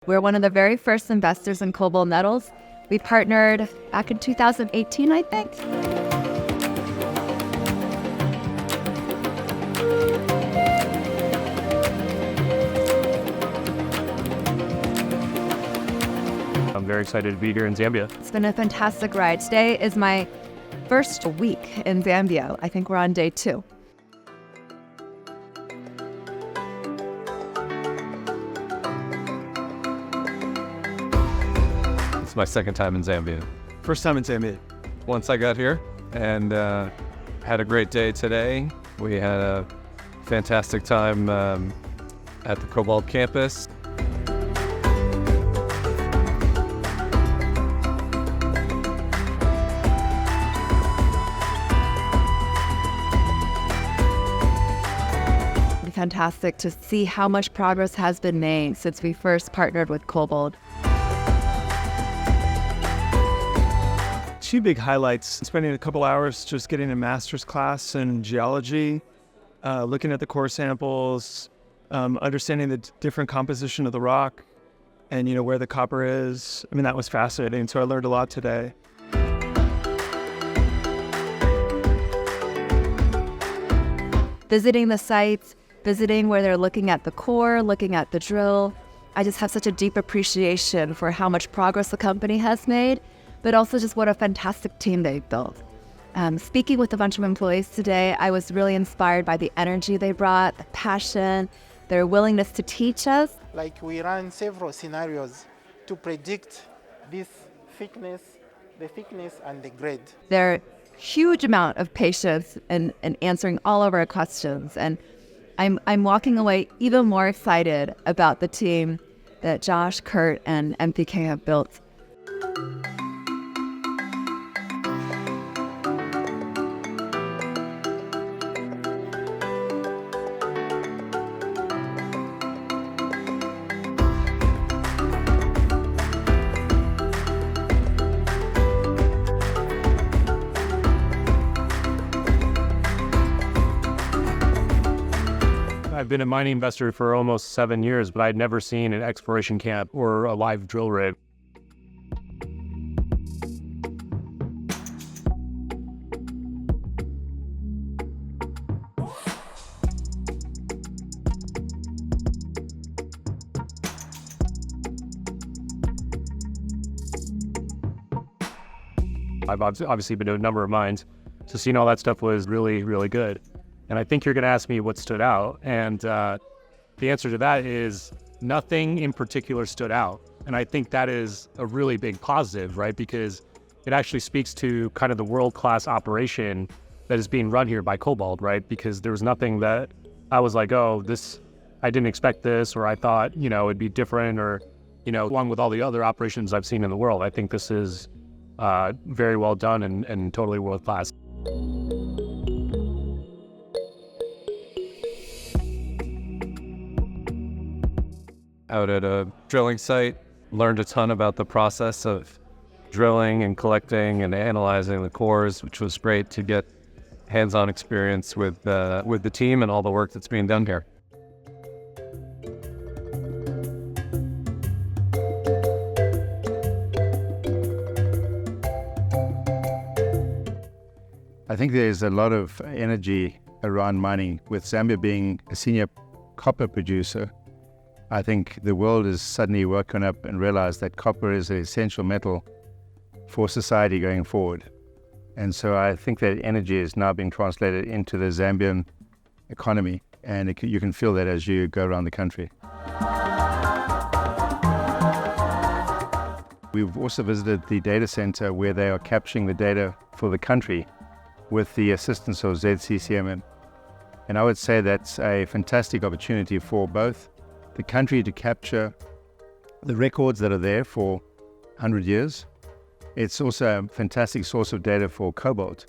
We're one of the very first investors in Cobalt Metals. We partnered back in 2018, I think. I'm very excited to be here in Zambia. It's been a fantastic ride. Today is my first week in Zambia. I think we're on day 2. It's my second time in Zambia. First time in Zambia. Once I got here and had a great day today. We had a fantastic time at the Cobalt campus. Fantastic to see how much progress has been made since we first partnered with Cobalt. 2 big highlights: spending a couple hours just getting a master's class in geology, looking at the core samples, understanding the different composition of the rock, and where the copper is. I mean, that was fascinating. So I learned a lot today. Visiting the sites, visiting where they're looking at the core, looking at the drill. I just have such a deep appreciation for how much progress the company has made, but also just what a fantastic team they've built. Speaking with a bunch of employees today, I was really inspired by the energy they brought, the passion, their willingness to teach us. Like, we ran several scenarios to predict this thickness, the thickness and the grade. Their huge amount of patience and answering all of our questions. And I'm walking away even more excited about the team that Josh, Kurt, and MPK have built. I've been a mining investor for almost 7 years, but I'd never seen an exploration camp or a live drill rig. I've obviously been to a number of mines, so seeing all that stuff was really, really good. And I think you're going to ask me what stood out. And the answer to that is nothing in particular stood out. And I think that is a really big positive, right? Because it actually speaks to kind of the world-class operation that is being run here by Cobalt, right? Because there was nothing that I was like, oh, I didn't expect this, or I thought, it'd be different, or, along with all the other operations I've seen in the world. I think this is very well done and totally world-class. Out at a drilling site, learned a ton about the process of drilling and collecting and analyzing the cores, which was great to get hands-on experience with the team and all the work that's being done here. I think there's a lot of energy around mining. With Zambia being a senior copper producer, I think the world is suddenly woken up and realized that copper is an essential metal for society going forward. And so I think that energy is now being translated into the Zambian economy, and you can feel that as you go around the country. We've also visited the data center where they are capturing the data for the country with the assistance of ZCCM. And I would say that's a fantastic opportunity for both the country to capture the records that are there for 100 years. It's also a fantastic source of data for Cobalt.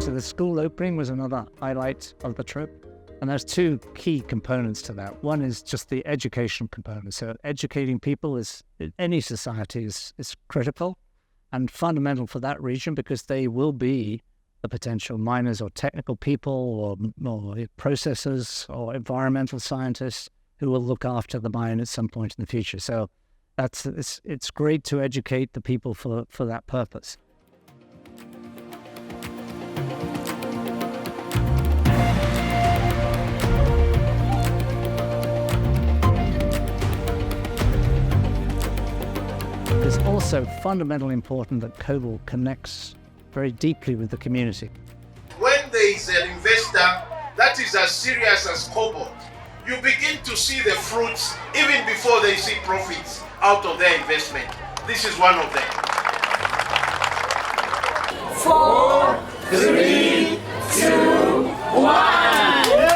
So the school opening was another highlight of the trip. And there's two key components to that. One is just the education component. So educating people is, in any society, is critical and fundamental for that region, because they will be the potential miners or technical people or processors or environmental scientists who will look after the mine at some point in the future. So it's great to educate the people for that purpose. It's also fundamentally important that Cobalt connects very deeply with the community. When there is an investor that is as serious as Cobalt, you begin to see the fruits even before they see profits out of their investment. This is one of them. 4, 3, 2, 1.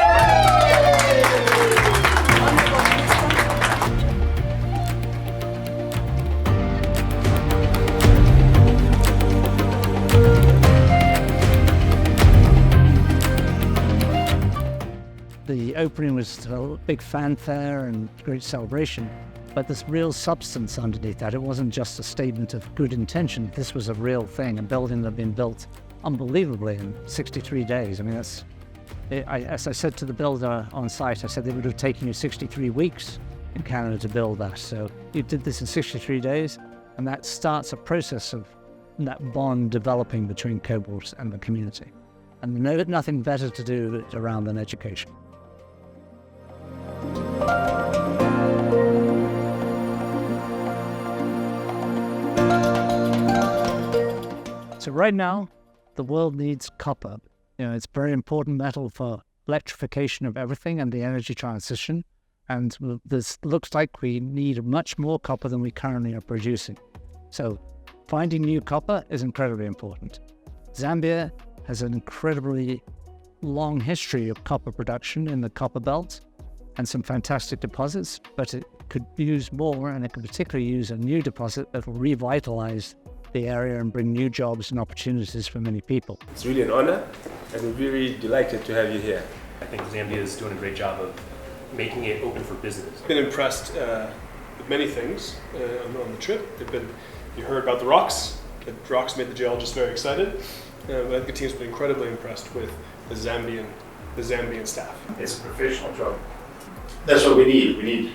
The opening was a big fanfare and great celebration, but there's real substance underneath that. It wasn't just a statement of good intention. This was a real thing, a building that had been built unbelievably in 63 days. I mean, as I said to the builder on site, I said it would have taken you 63 weeks in Canada to build that. So you did this in 63 days, and that starts a process of that bond developing between Cobalt and the community. And nothing better to do around than education. So right now, the world needs copper. It's a very important metal for electrification of everything and the energy transition. And this looks like we need much more copper than we currently are producing. So finding new copper is incredibly important. Zambia has an incredibly long history of copper production in the copper belt and some fantastic deposits, but it could use more, and it could particularly use a new deposit that will revitalize the area and bring new jobs and opportunities for many people. It's really an honor, and we're very delighted to have you here. I think Zambia is doing a great job of making it open for business. Been impressed with many things on the trip. You heard about the rocks. The rocks made the geologists very excited. I think the team's been incredibly impressed with the Zambian staff. It's a professional job. That's what we need. We need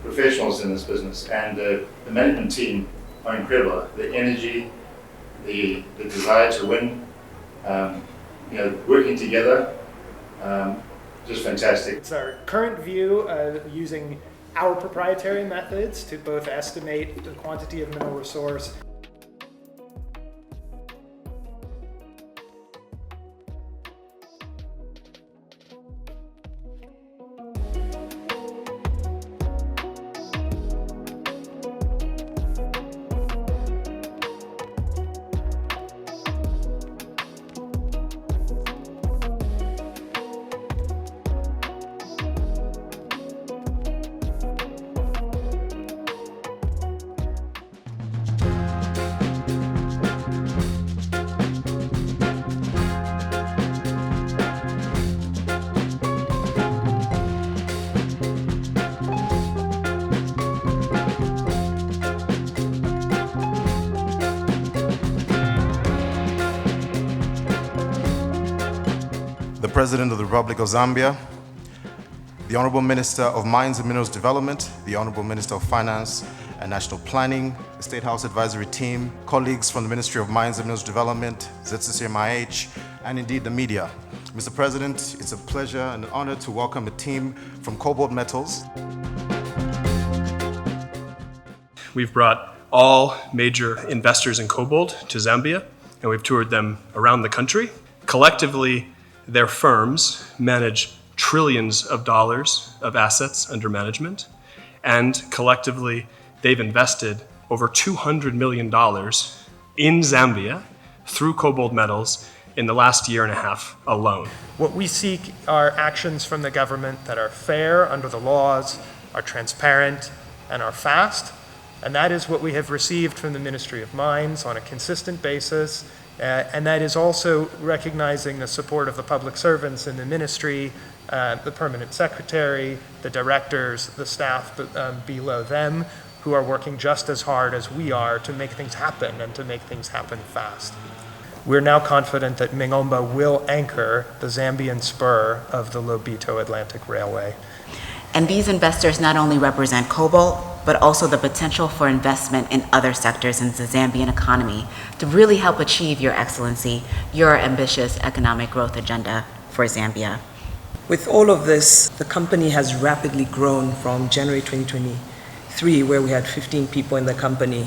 professionals in this business, and the management team are incredible. The energy, the desire to win, working together, just fantastic. It's our current view of using our proprietary methods to both estimate the quantity of mineral resource. The President of the Republic of Zambia, the Honorable Minister of Mines and Minerals Development, the Honorable Minister of Finance and National Planning, the State House Advisory Team, colleagues from the Ministry of Mines and Minerals Development, ZCCMIH, and indeed the media. Mr. President, it's a pleasure and an honor to welcome a team from Cobalt Metals. We've brought all major investors in cobalt to Zambia, and we've toured them around the country. Collectively, their firms manage trillions of dollars of assets under management, and collectively, they've invested over $200 million in Zambia through Cobalt Metals in the last year and a half alone. What we seek are actions from the government that are fair under the laws, are transparent, and are fast. And that is what we have received from the Ministry of Mines on a consistent basis And that is also recognizing the support of the public servants in the ministry, the permanent secretary, the directors, the staff below them, who are working just as hard as we are to make things happen and to make things happen fast. We're now confident that Mingomba will anchor the Zambian spur of the Lobito Atlantic Railway. And these investors not only represent cobalt, but also the potential for investment in other sectors in the Zambian economy to really help achieve, Your Excellency, your ambitious economic growth agenda for Zambia. With all of this, the company has rapidly grown from January 2023, where we had 15 people in the company,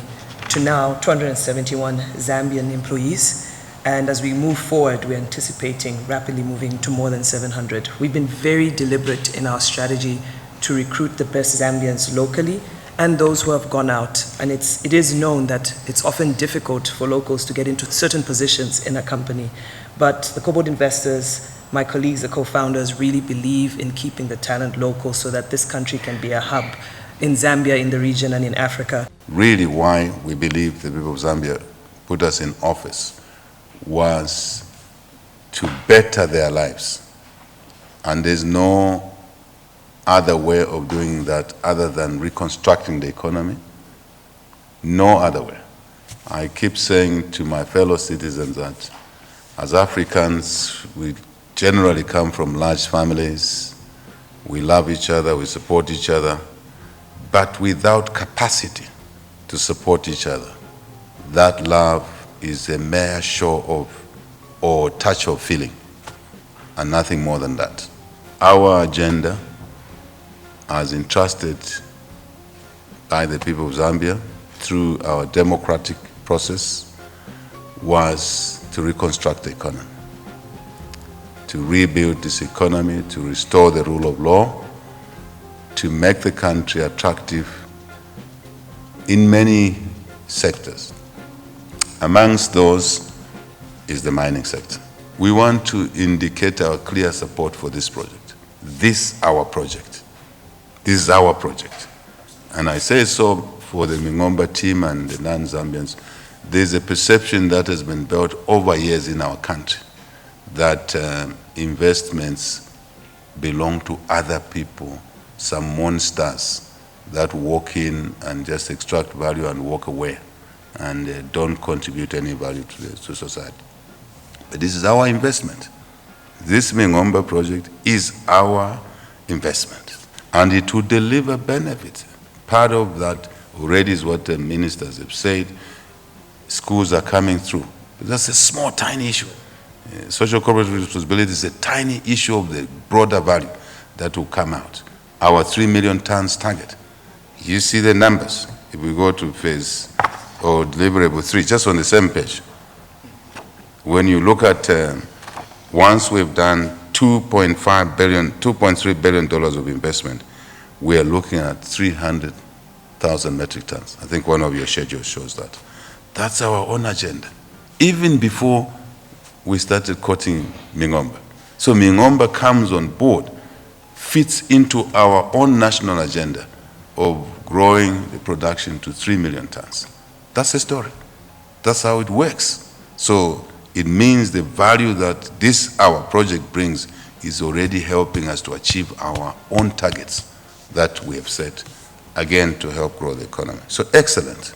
to now 271 Zambian employees. And as we move forward, we're anticipating rapidly moving to more than 700. We've been very deliberate in our strategy to recruit the best Zambians locally and those who have gone out. And it is known that it's often difficult for locals to get into certain positions in a company. But the cobalt investors, my colleagues, the co-founders, really believe in keeping the talent local so that this country can be a hub in Zambia, in the region, and in Africa. Really why we believe the people of Zambia put us in office was to better their lives. And there's no other way of doing that other than reconstructing the economy. No other way. I keep saying to my fellow citizens that as Africans, we generally come from large families. We love each other, we support each other, but without capacity to support each other. That love is a mere show of or touch of feeling and nothing more than that. Our agenda, as entrusted by the people of Zambia through our democratic process, was to reconstruct the economy, to rebuild this economy, to restore the rule of law, to make the country attractive in many sectors. Amongst those is the mining sector. We want to indicate our clear support for this project. This is our project. This is our project. And I say so for the Mingomba team and the non-Zambians. There's a perception that has been built over years in our country that investments belong to other people, some monsters that walk in and just extract value and walk away and don't contribute any value to society. But this is our investment. This Mingomba project is our investment, and it will deliver benefits. Part of that already is what the ministers have said. Schools are coming through. That's a small, tiny issue. Social corporate responsibility is a tiny issue of the broader value that will come out. Our 3 million tons target. You see the numbers. If we go to phase or deliverable 3, just on the same page. When you look at, once we've done $2.3 billion of investment, we are looking at 300,000 metric tons. I think one of your schedules shows that. That's our own agenda, even before we started quoting Mingomba. So Mingomba comes on board, fits into our own national agenda of growing the production to 3 million tons. That's the story. That's how it works. So it means the value that this, our project, brings is already helping us to achieve our own targets that we have set, again, to help grow the economy. So excellent.